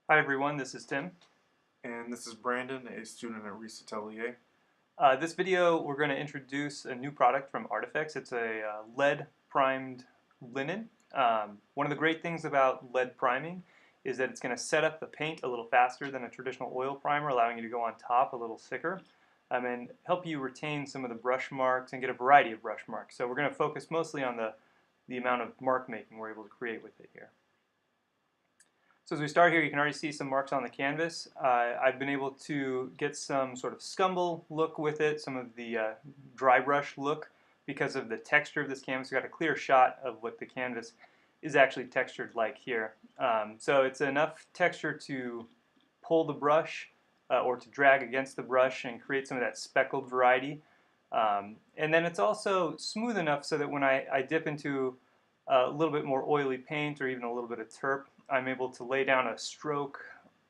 Hi everyone, this is Tim. And this is Brandon, a student at Versatility. This video we're going to introduce a new product from Artifacts. It's a lead primed linen. One of the great things about lead priming is that it's going to set up the paint a little faster than a traditional oil primer, allowing you to go on top a little thicker and help you retain some of the brush marks and get a variety of brush marks. So we're going to focus mostly on the amount of mark making we're able to create with it here. So as we start here, you can already see some marks on the canvas. I've been able to get some sort of scumble look with it, some of the dry brush look because of the texture of this canvas. We've got a clear shot of what the canvas is actually textured like here. So it's enough texture to pull the brush or to drag against the brush and create some of that speckled variety. And then it's also smooth enough so that when I dip into a little bit more oily paint or even a little bit of terp, I'm able to lay down a stroke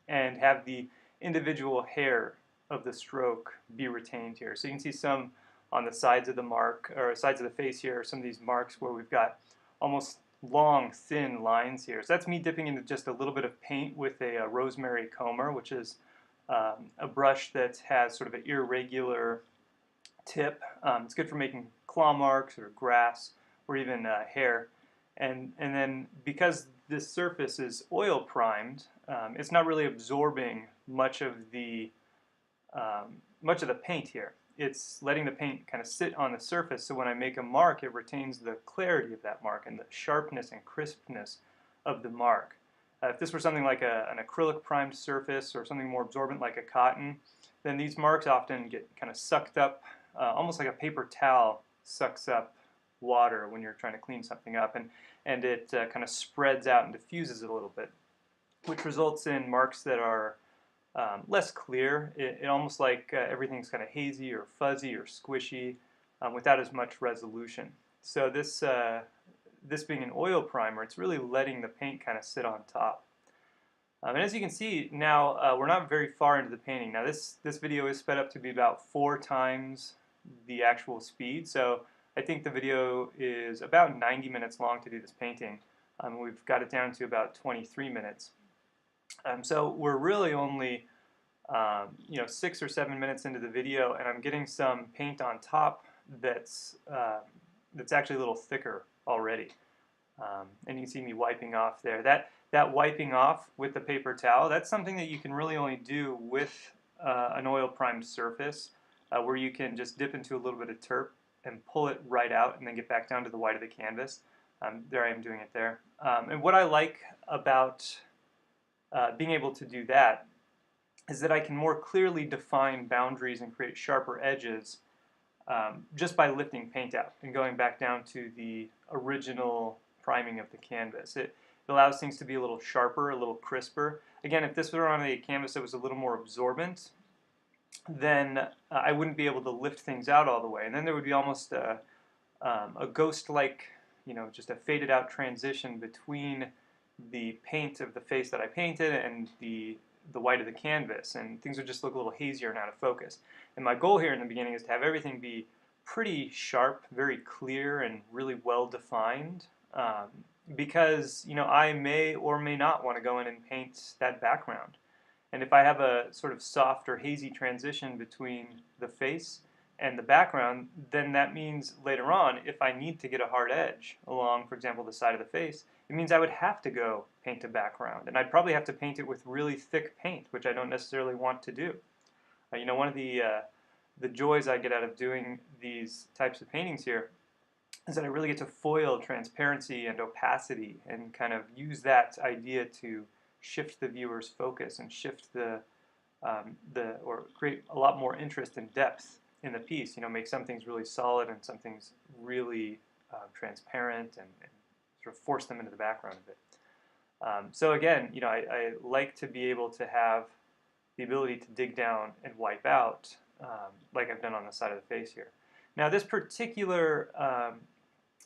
and have the individual hair of the stroke be retained here. So you can see some on the sides of the mark, or sides of the face here, some of these marks where we've got almost long, thin lines here. So that's me dipping into just a little bit of paint with a rosemary comber, which is a brush that has sort of an irregular tip. It's good for making claw marks or grass or even hair. And then because this surface is oil primed, it's not really absorbing much of the paint here. It's letting the paint kind of sit on the surface, so when I make a mark, it retains the clarity of that mark and the sharpness and crispness of the mark. If this were something like an acrylic primed surface or something more absorbent like a cotton, then these marks often get kind of sucked up, almost like a paper towel sucks up water when you're trying to clean something up, and it kind of spreads out and diffuses it a little bit, which results in marks that are less clear. It almost like everything's kind of hazy or fuzzy or squishy without as much resolution. So this being an oil primer, it's really letting the paint kind of sit on top. And as you can see now, we're not very far into the painting. Now this video is sped up to be about 4 times the actual speed. So I think the video is about 90 minutes long to do this painting. We've got it down to about 23 minutes. So we're really only 6 or 7 minutes into the video, and I'm getting some paint on top that's actually a little thicker already. And you can see me wiping off there. That wiping off with the paper towel, that's something that you can really only do with an oil primed surface, where you can just dip into a little bit of terp and pull it right out and then get back down to the white of the canvas. There I am doing it there. And what I like about being able to do that is that I can more clearly define boundaries and create sharper edges just by lifting paint out and going back down to the original priming of the canvas. It allows things to be a little sharper, a little crisper. Again, if this were on a canvas that was a little more absorbent, then I wouldn't be able to lift things out all the way. And then there would be almost a ghost-like, just a faded out transition between the paint of the face that I painted and the white of the canvas, and things would just look a little hazier and out of focus. And my goal here in the beginning is to have everything be pretty sharp, very clear, and really well defined, because I may or may not want to go in and paint that background. And if I have a sort of soft or hazy transition between the face and the background, then that means later on, if I need to get a hard edge along, for example, the side of the face, it means I would have to go paint a background. And I'd probably have to paint it with really thick paint, which I don't necessarily want to do. One of the joys I get out of doing these types of paintings here is that I really get to foil transparency and opacity and kind of use that idea to shift the viewer's focus and shift or create a lot more interest and depth in the piece. Make some things really solid and some things really transparent and sort of force them into the background a bit. So again, I like to be able to have the ability to dig down and wipe out, like I've done on the side of the face here. Now this particular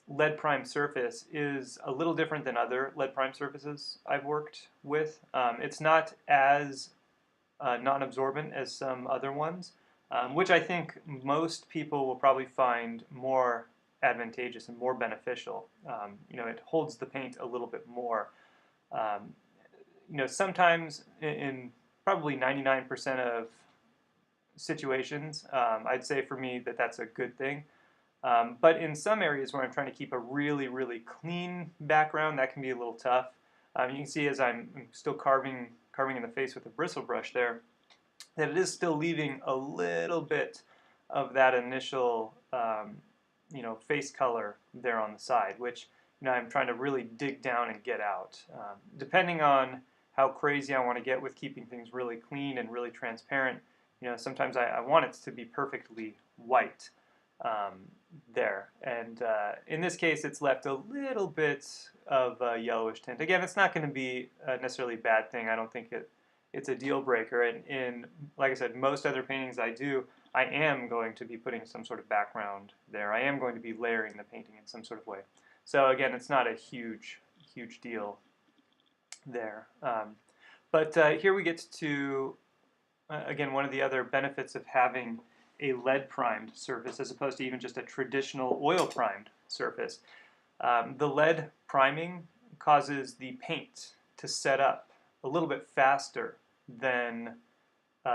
lead primed surface is a little different than other lead primed surfaces I've worked with. It's not as non-absorbent as some other ones, which I think most people will probably find more advantageous and more beneficial. It holds the paint a little bit more. sometimes in probably 99% of situations, I'd say for me that that's a good thing. But in some areas where I'm trying to keep a really, really clean background, that can be a little tough. You can see as I'm still carving in the face with a bristle brush there, that it is still leaving a little bit of that initial, face color there on the side, which I'm trying to really dig down and get out. Depending on how crazy I want to get with keeping things really clean and really transparent, sometimes I want it to be perfectly white there. And in this case, it's left a little bit of a yellowish tint. Again, it's not going to be necessarily a bad thing. I don't think it's a deal breaker. And in, like I said, most other paintings I do, I am going to be putting some sort of background there. I am going to be layering the painting in some sort of way. So again, it's not a huge deal there. But here we get to, again, one of the other benefits of having a lead primed surface as opposed to even just a traditional oil primed surface. The lead priming causes the paint to set up a little bit faster than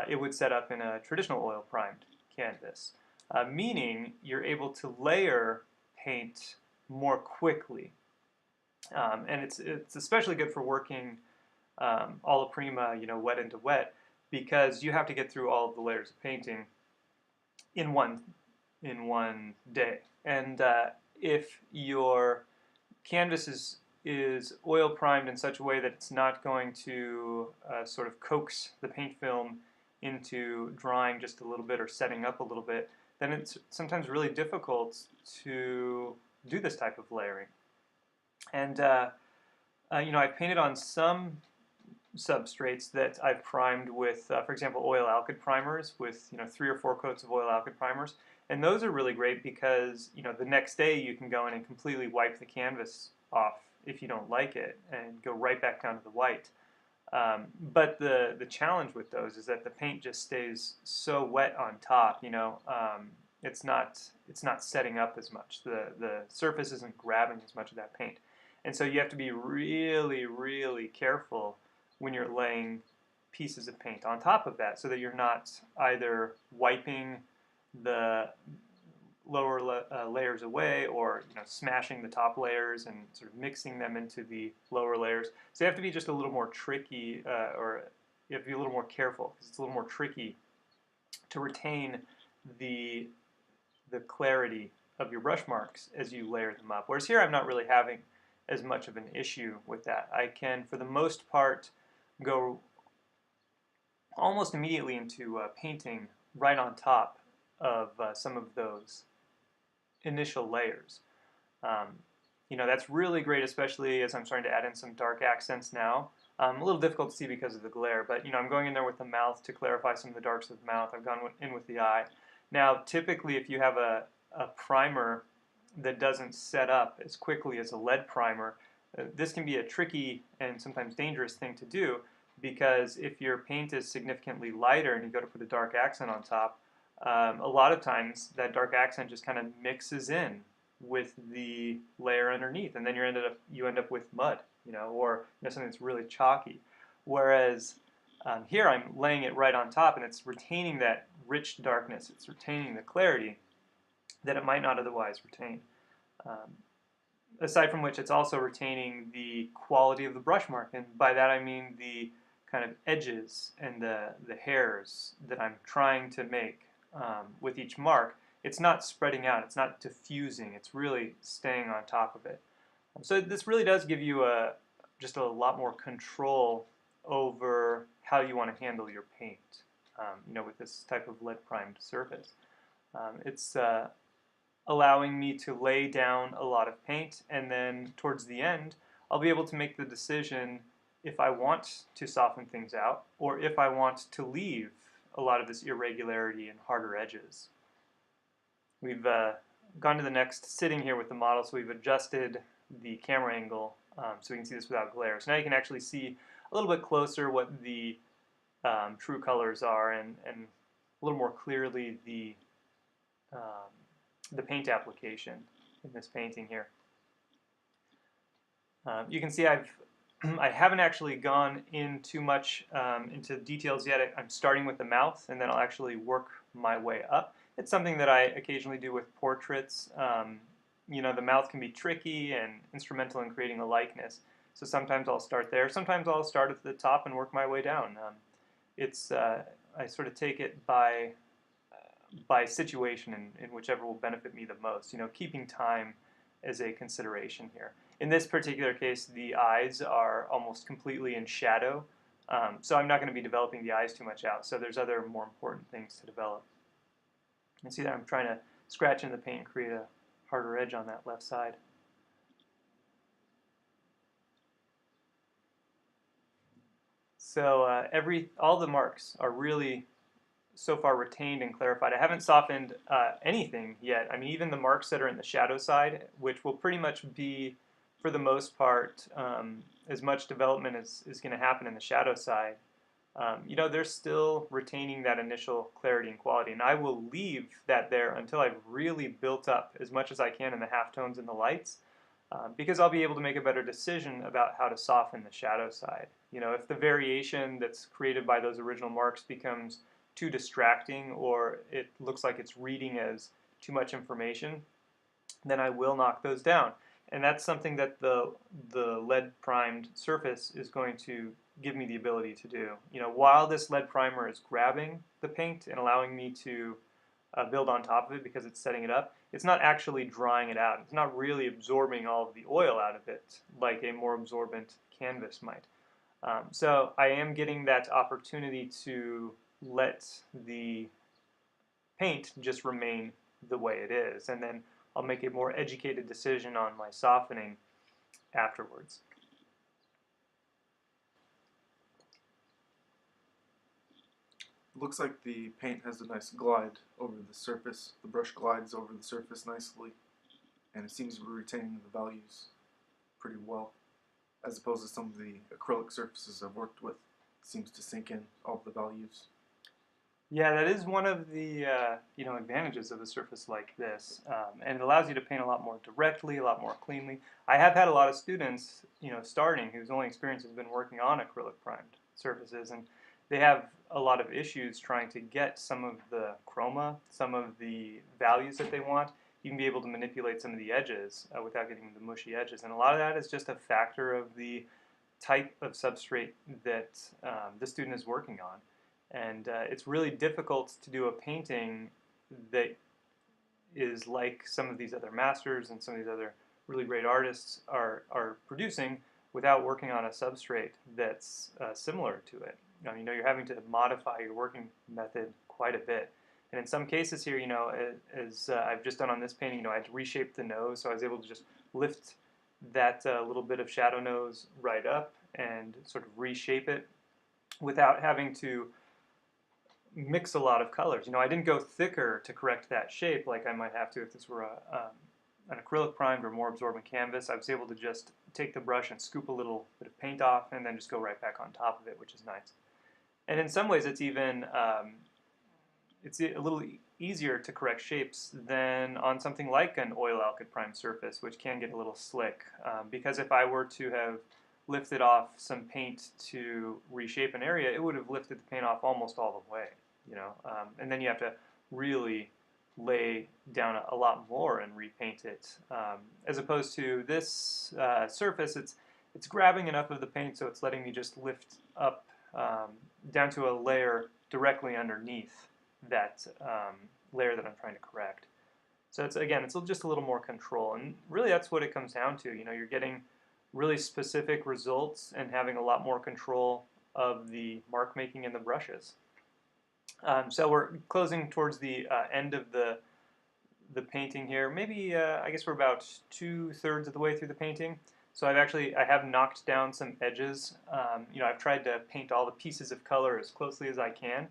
it would set up in a traditional oil primed canvas, meaning you're able to layer paint more quickly. And it's especially good for working alla prima, wet into wet, because you have to get through all of the layers of painting in one day. And if your canvas is oil primed in such a way that it's not going to sort of coax the paint film into drying just a little bit or setting up a little bit, then it's sometimes really difficult to do this type of layering. And I've painted on some substrates that I've primed with, for example, oil alkyd primers with 3 or 4 coats of oil alkyd primers, and those are really great because the next day you can go in and completely wipe the canvas off if you don't like it and go right back down to the white. But the challenge with those is that the paint just stays so wet on top. It's not setting up as much. The surface isn't grabbing as much of that paint, and so you have to be really, really careful when you're laying pieces of paint on top of that, so that you're not either wiping the lower layers away, or smashing the top layers and sort of mixing them into the lower layers. So you have to be just a little more tricky, or you have to be a little more careful, because it's a little more tricky to retain the clarity of your brush marks as you layer them up. Whereas here I'm not really having as much of an issue with that. I can, for the most part, go almost immediately into painting right on top of some of those initial layers. That's really great, especially as I'm starting to add in some dark accents now. A little difficult to see because of the glare, but I'm going in there with the mouth to clarify some of the darks of the mouth. I've gone in with the eye. Now, typically, if you have a primer that doesn't set up as quickly as a lead primer, this can be a tricky and sometimes dangerous thing to do, because if your paint is significantly lighter and you go to put a dark accent on top, a lot of times that dark accent just kind of mixes in with the layer underneath, and then you end up with mud, or something that's really chalky. Whereas here I'm laying it right on top, and it's retaining that rich darkness. It's retaining the clarity that it might not otherwise retain. Aside from which, it's also retaining the quality of the brush mark, and by that I mean the kind of edges and the hairs that I'm trying to make with each mark. It's not spreading out, it's not diffusing, it's really staying on top of it. So this really does give you just a lot more control over how you want to handle your paint, with this type of lead primed surface. It's allowing me to lay down a lot of paint, and then towards the end I'll be able to make the decision if I want to soften things out, or if I want to leave a lot of this irregularity and harder edges. We've gone to the next sitting here with the model, so we've adjusted the camera angle so we can see this without glare. So now you can actually see a little bit closer what the true colors are, and a little more clearly the paint application in this painting here. You can see I've I haven't actually gone in too much into details yet. I'm starting with the mouth, and then I'll actually work my way up. It's something that I occasionally do with portraits. The mouth can be tricky and instrumental in creating a likeness. So sometimes I'll start there. Sometimes I'll start at the top and work my way down. I sort of take it by situation and whichever will benefit me the most. Keeping time as a consideration here. In this particular case, the eyes are almost completely in shadow, so I'm not going to be developing the eyes too much out. So there's other more important things to develop. You can see that I'm trying to scratch in the paint and create a harder edge on that left side. So all the marks are really so far retained and clarified. I haven't softened anything yet. I mean, even the marks that are in the shadow side, which will pretty much be, for the most part, as much development as is going to happen in the shadow side, they're still retaining that initial clarity and quality. And I will leave that there until I've really built up as much as I can in the halftones and the lights, because I'll be able to make a better decision about how to soften the shadow side. If the variation that's created by those original marks becomes too distracting, or it looks like it's reading as too much information, then I will knock those down. And that's something that the lead primed surface is going to give me the ability to do. While this lead primer is grabbing the paint and allowing me to build on top of it because it's setting it up, it's not actually drying it out. It's not really absorbing all of the oil out of it like a more absorbent canvas might. So I am getting that opportunity to let the paint just remain the way it is, and then I'll make a more educated decision on my softening afterwards. It looks like the paint has a nice glide over the surface. The brush glides over the surface nicely, and it seems to be retaining the values pretty well, as opposed to some of the acrylic surfaces I've worked with. It seems to sink in all the values. Yeah, that is one of the advantages of a surface like this, and it allows you to paint a lot more directly, a lot more cleanly. I have had a lot of students, starting whose only experience has been working on acrylic primed surfaces, and they have a lot of issues trying to get some of the chroma, some of the values that they want. You can be able to manipulate some of the edges without getting the mushy edges, and a lot of that is just a factor of the type of substrate that the student is working on. And it's really difficult to do a painting that is like some of these other masters and some of these other really great artists are producing without working on a substrate that's similar to it. You're having to modify your working method quite a bit. And in some cases here, as I've just done on this painting, I had to reshape the nose, so I was able to just lift that little bit of shadow nose right up and sort of reshape it without having to mix a lot of colors. I didn't go thicker to correct that shape like I might have to if this were an acrylic primed or more absorbent canvas. I was able to just take the brush and scoop a little bit of paint off and then just go right back on top of it, which is nice. And in some ways, it's even it's a little easier to correct shapes than on something like an oil alkyd primed surface, which can get a little slick. Because if I were to have lifted off some paint to reshape an area, it would have lifted the paint off almost all the way. And then you have to really lay down a lot more and repaint it. As opposed to this surface, it's grabbing enough of the paint so it's letting me just lift up down to a layer directly underneath that layer that I'm trying to correct. So it's just a little more control, and really that's what it comes down to. You're getting really specific results and having a lot more control of the mark making in the brushes. So we're closing towards the end of the painting here. Maybe I guess we're about 2/3 of the way through the painting. So I have knocked down some edges. I've tried to paint all the pieces of color as closely as I can,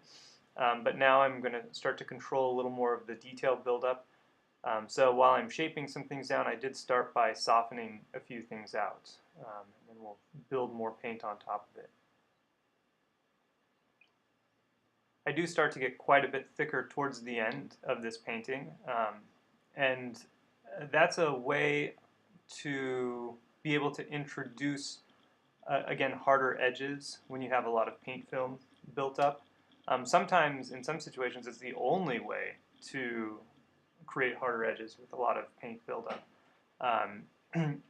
but now I'm going to start to control a little more of the detail buildup. So while I'm shaping some things down, I did start by softening a few things out, and we'll build more paint on top of it. I do start to get quite a bit thicker towards the end of this painting, and that's a way to be able to introduce again, harder edges when you have a lot of paint film built up. Sometimes, in some situations, it's the only way to create harder edges with a lot of paint buildup.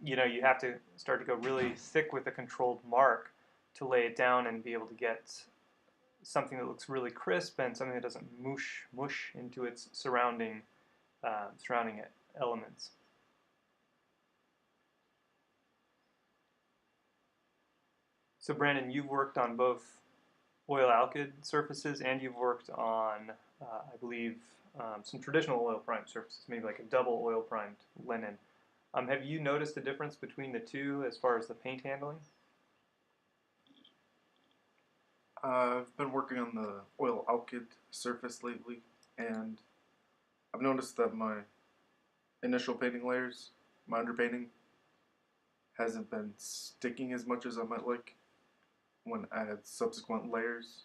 You have to start to go really thick with a controlled mark to lay it down and be able to get something that looks really crisp and something that doesn't mush into its surrounding elements. So Brandon, you've worked on both oil alkyd surfaces and you've worked on, I believe, some traditional oil primed surfaces, maybe like a double oil primed linen. Have you noticed a difference between the two as far as the paint handling? I've been working on the oil alkyd surface lately, and I've noticed that my initial painting layers, my underpainting, hasn't been sticking as much as I might like when I add subsequent layers.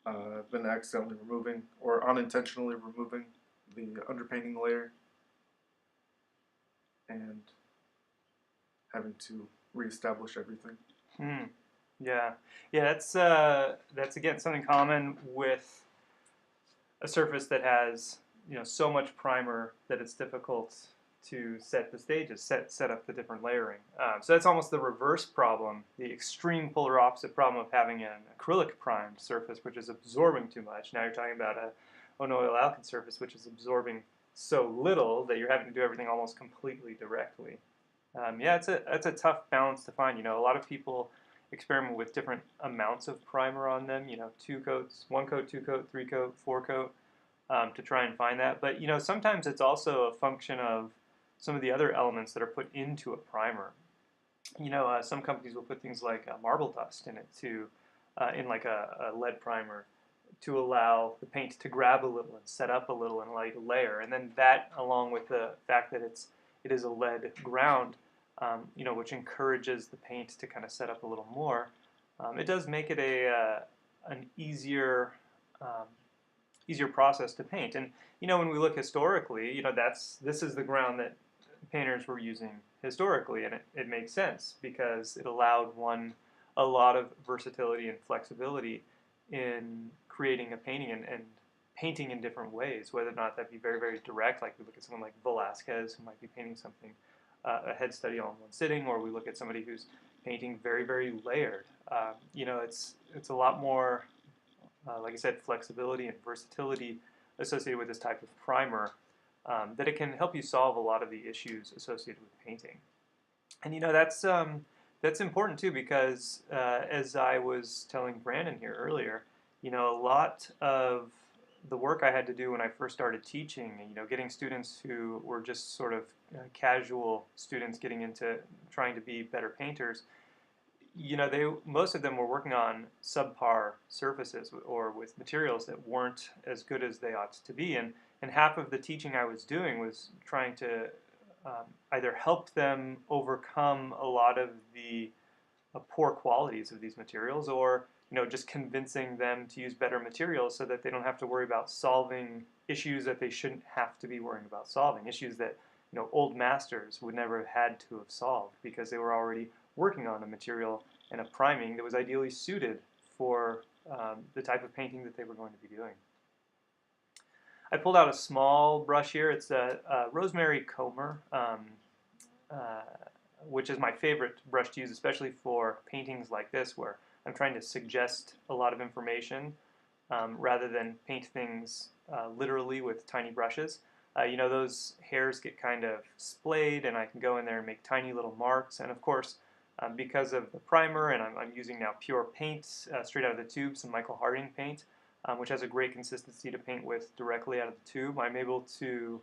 I've been accidentally removing or unintentionally removing the underpainting layer and having to reestablish everything. Hmm. Yeah, yeah. That's again something common with a surface that has so much primer that it's difficult to set the stages, set up the different layering. So that's almost the reverse problem, the extreme polar opposite problem of having an acrylic primed surface, which is absorbing too much. Now you're talking about an oil alkyd surface, which is absorbing so little that you're having to do everything almost completely directly. Yeah, it's a tough balance to find. A lot of people experiment with different amounts of primer on them. 2 coats, 1 coat, 2 coat, 3 coat, 4 coat, to try and find that. But sometimes it's also a function of some of the other elements that are put into a primer. Some companies will put things like marble dust in it in like a lead primer to allow the paint to grab a little and set up a little and allow you to layer. And then that, along with the fact that it is a lead ground, which encourages the paint to kind of set up a little more. It does make it an easier process to paint. And when we look historically, this is the ground that painters were using historically, and it makes sense because it allowed one a lot of versatility and flexibility in creating a painting and painting in different ways, whether or not that be very, very direct, like we look at someone like Velasquez who might be painting something, a head study all in one sitting, or we look at somebody who's painting very, very layered. It's a lot more, like I said, flexibility and versatility associated with this type of primer, that it can help you solve a lot of the issues associated with painting. And that's important too because as I was telling Brandon here earlier, a lot of the work I had to do when I first started teaching, getting students who were just sort of casual students getting into trying to be better painters, most of them were working on subpar surfaces or with materials that weren't as good as they ought to be, and half of the teaching I was doing was trying to either help them overcome a lot of the poor qualities of these materials, or just convincing them to use better materials so that they don't have to worry about solving issues that they shouldn't have to be worrying about solving, issues that old masters would never have had to have solved because they were already working on a material and a priming that was ideally suited for the type of painting that they were going to be doing. I pulled out a small brush here. It's a rosemary comber, which is my favorite brush to use, especially for paintings like this where I'm trying to suggest a lot of information rather than paint things literally with tiny brushes. Those hairs get kind of splayed, and I can go in there and make tiny little marks. And of course, because of the primer, and I'm using now pure paint straight out of the tube, some Michael Harding paint, which has a great consistency to paint with directly out of the tube. I'm able to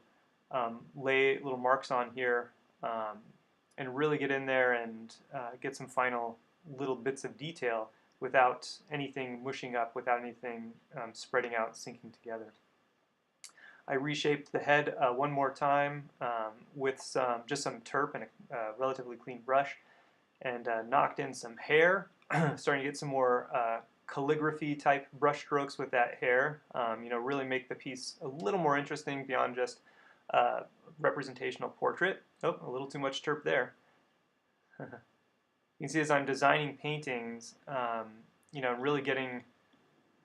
lay little marks on here and really get in there and get some final little bits of detail without anything mushing up, without anything spreading out, sinking together. I reshaped the head one more time with just some turp and a relatively clean brush, and knocked in some hair, starting to get some more calligraphy type brush strokes with that hair. Really make the piece a little more interesting beyond just representational portrait. Oh, a little too much turp there. You can see as I'm designing paintings, really getting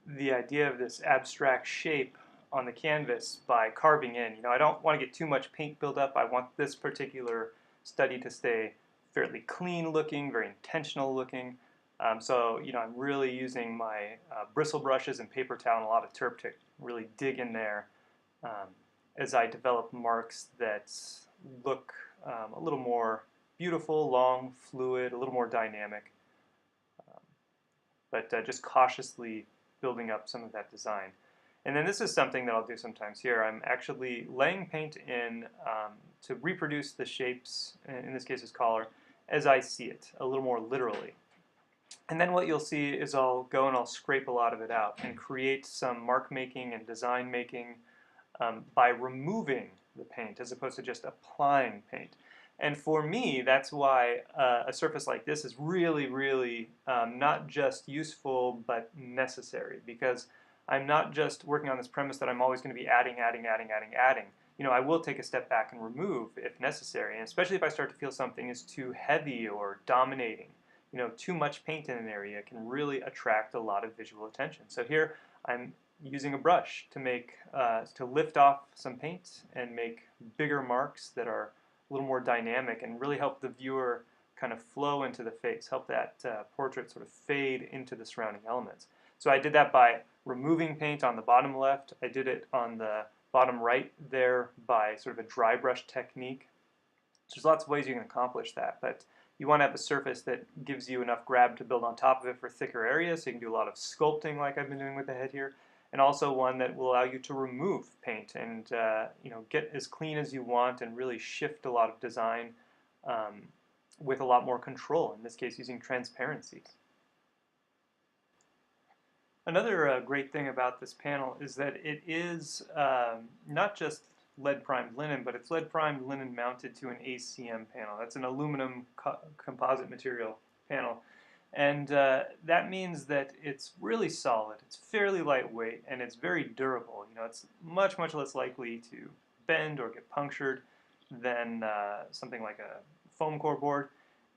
the idea of this abstract shape on the canvas by carving in. I don't want to get too much paint buildup. I want this particular study to stay fairly clean looking, very intentional looking. So I'm really using my bristle brushes and paper towel and a lot of turp to really dig in there um, as I develop marks that look a little more beautiful, long, fluid, a little more dynamic, but just cautiously building up some of that design. And then this is something that I'll do sometimes here. I'm actually laying paint in to reproduce the shapes, in this case it's collar, as I see it, a little more literally. And then what you'll see is I'll go and I'll scrape a lot of it out and create some mark making and design making by removing the paint as opposed to just applying paint. And for me, that's why a surface like this is really, really not just useful but necessary, because I'm not just working on this premise that I'm always going to be adding, adding, adding, adding, adding. I will take a step back and remove if necessary, and especially if I start to feel something is too heavy or dominating. Too much paint in an area can really attract a lot of visual attention. So here I'm using a brush to lift off some paint and make bigger marks that are a little more dynamic and really help the viewer kind of flow into the face, help that portrait sort of fade into the surrounding elements. So I did that by removing paint on the bottom left. I did it on the bottom right there by sort of a dry brush technique. So there's lots of ways you can accomplish that, but you want to have a surface that gives you enough grab to build on top of it for thicker areas, so you can do a lot of sculpting like I've been doing with the head here, and also one that will allow you to remove paint and get as clean as you want and really shift a lot of design with a lot more control, in this case using transparencies. Another great thing about this panel is that it is not just lead primed linen, but it's lead primed linen mounted to an ACM panel. That's an aluminum composite material panel. And that means that it's really solid, it's fairly lightweight, and it's very durable. It's much, much less likely to bend or get punctured than something like a foam core board.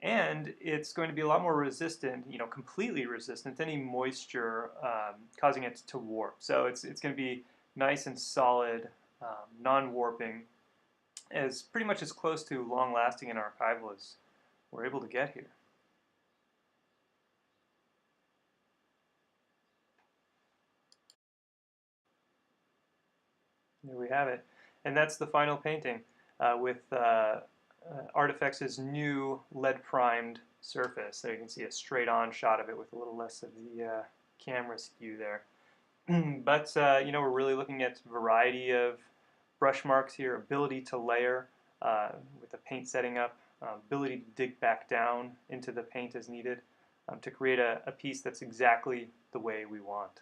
And it's going to be a lot more resistant, completely resistant to any moisture causing it to warp. So it's going to be nice and solid, non-warping, as pretty much as close to long-lasting and archival as we're able to get here. There we have it. And that's the final painting with Artifex's new lead-primed surface. There you can see a straight-on shot of it with a little less of the camera skew there. But we're really looking at variety of brush marks here, ability to layer with the paint setting up, ability to dig back down into the paint as needed to create a piece that's exactly the way we want.